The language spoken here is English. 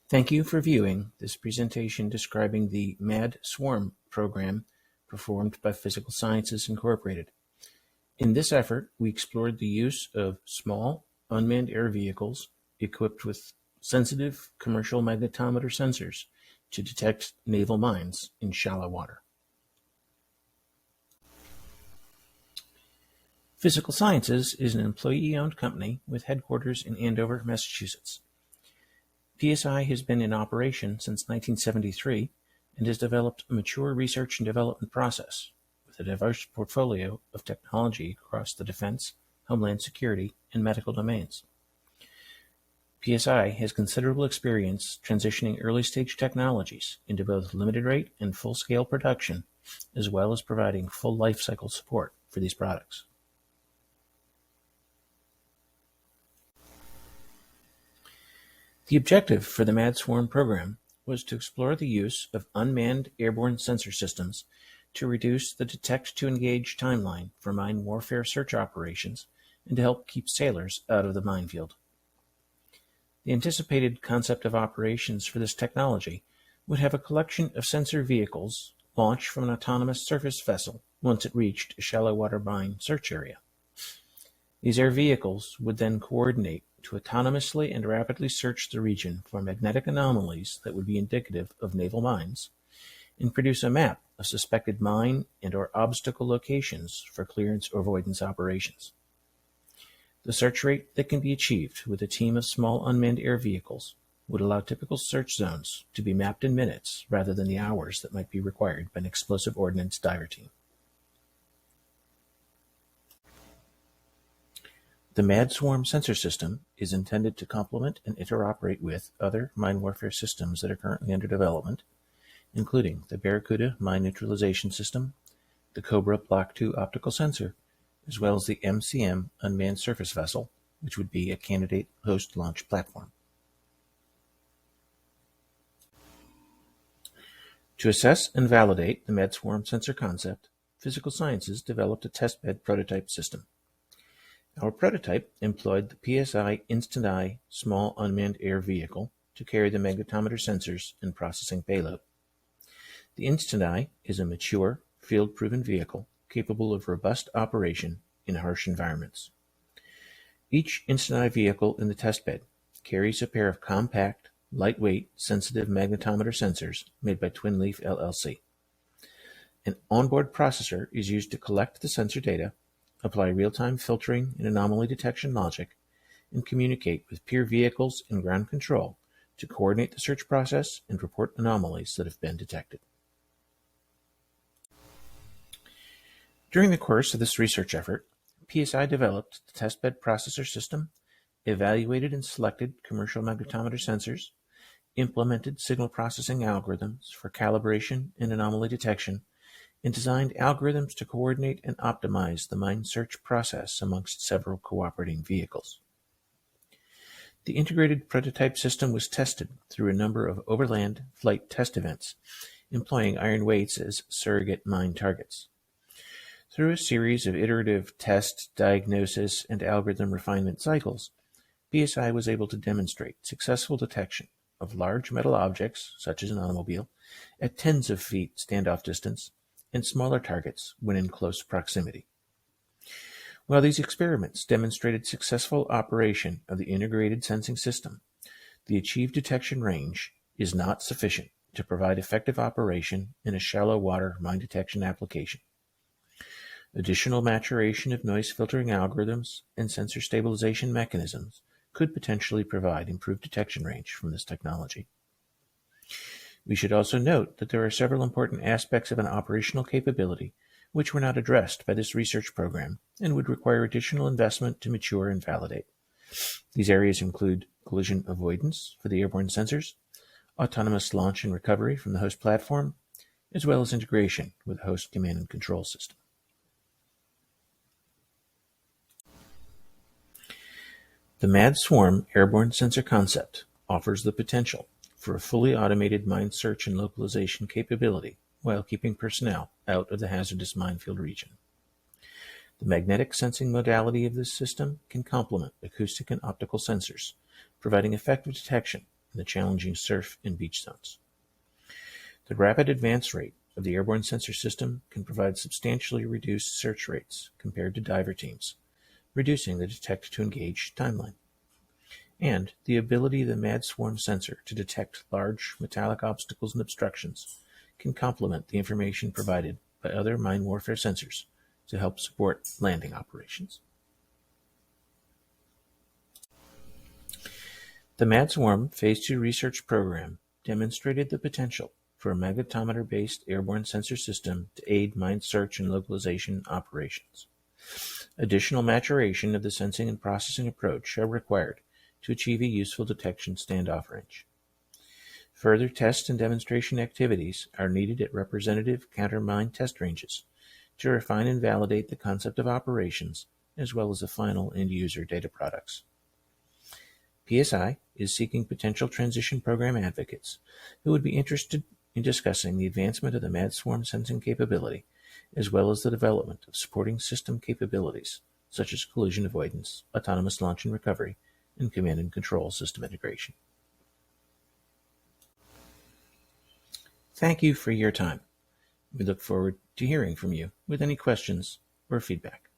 Thank you for viewing this presentation describing the MAD Swarm program performed by Physical Sciences Incorporated. In this effort, we explored the use of small unmanned air vehicles equipped with sensitive commercial magnetometer sensors to detect naval mines in shallow water. Physical Sciences is an employee-owned company with headquarters in Andover, Massachusetts. PSI has been in operation since 1973 and has developed a mature research and development process with a diverse portfolio of technology across the defense, homeland security, and medical domains. PSI has considerable experience transitioning early-stage technologies into both limited-rate and full-scale production, as well as providing full life-cycle support for these products. The objective for the MAD Swarm program was to explore the use of unmanned airborne sensor systems to reduce the detect-to-engage timeline for mine warfare search operations and to help keep sailors out of the minefield. The anticipated concept of operations for this technology would have a collection of sensor vehicles launched from an autonomous surface vessel once it reached a shallow water mine search area. These air vehicles would then coordinate to autonomously and rapidly search the region for magnetic anomalies that would be indicative of naval mines and produce a map of suspected mine and/or obstacle locations for clearance or avoidance operations. The search rate that can be achieved with a team of small unmanned air vehicles would allow typical search zones to be mapped in minutes rather than the hours that might be required by an explosive ordnance diver team. The MAD Swarm sensor system is intended to complement and interoperate with other mine warfare systems that are currently under development, including the Barracuda mine neutralization system, the Cobra Block II optical sensor, as well as the MCM unmanned surface vessel, which would be a candidate host launch platform. To assess and validate the MAD Swarm sensor concept, Physical Sciences developed a testbed prototype system. Our prototype employed the PSI Instant Eye small unmanned air vehicle to carry the magnetometer sensors and processing payload. The Instant Eye is a mature, field-proven vehicle capable of robust operation in harsh environments. Each Instant Eye vehicle in the testbed carries a pair of compact, lightweight, sensitive magnetometer sensors made by Twinleaf LLC. An onboard processor is used to collect the sensor data, apply real-time filtering and anomaly detection logic, and communicate with peer vehicles and ground control to coordinate the search process and report anomalies that have been detected. During the course of this research effort, PSI developed the testbed processor system, evaluated and selected commercial magnetometer sensors, implemented signal processing algorithms for calibration and anomaly detection, and designed algorithms to coordinate and optimize the mine search process amongst several cooperating vehicles. The integrated prototype system was tested through a number of overland flight test events, employing iron weights as surrogate mine targets. Through a series of iterative test, diagnosis, and algorithm refinement cycles, PSI was able to demonstrate successful detection of large metal objects, such as an automobile, at tens of feet standoff distance, and smaller targets when in close proximity. While these experiments demonstrated successful operation of the integrated sensing system, the achieved detection range is not sufficient to provide effective operation in a shallow water mine detection application. Additional maturation of noise filtering algorithms and sensor stabilization mechanisms could potentially provide improved detection range from this technology. We should also note that there are several important aspects of an operational capability which were not addressed by this research program and would require additional investment to mature and validate. These areas include collision avoidance for the airborne sensors, autonomous launch and recovery from the host platform, as well as integration with the host command and control system. The MAD Swarm airborne sensor concept offers the potential for a fully automated mine search and localization capability while keeping personnel out of the hazardous minefield region. The magnetic sensing modality of this system can complement acoustic and optical sensors, providing effective detection in the challenging surf and beach zones. The rapid advance rate of the airborne sensor system can provide substantially reduced search rates compared to diver teams, reducing the detect-to-engage timeline. And the ability of the MAD swarm sensor to detect large metallic obstacles and obstructions can complement the information provided by other mine warfare sensors to help support landing operations. The MAD Swarm Phase II research program demonstrated the potential for a magnetometer-based airborne sensor system to aid mine search and localization operations. Additional maturation of the sensing and processing approach are required to achieve a useful detection standoff range. Further test and demonstration activities are needed at representative counter-mine test ranges to refine and validate the concept of operations as well as the final end-user data products. PSI is seeking potential transition program advocates who would be interested in discussing the advancement of the MAD swarm sensing capability as well as the development of supporting system capabilities such as collision avoidance, autonomous launch and recovery, and command and control system integration. Thank you for your time. We look forward to hearing from you with any questions or feedback.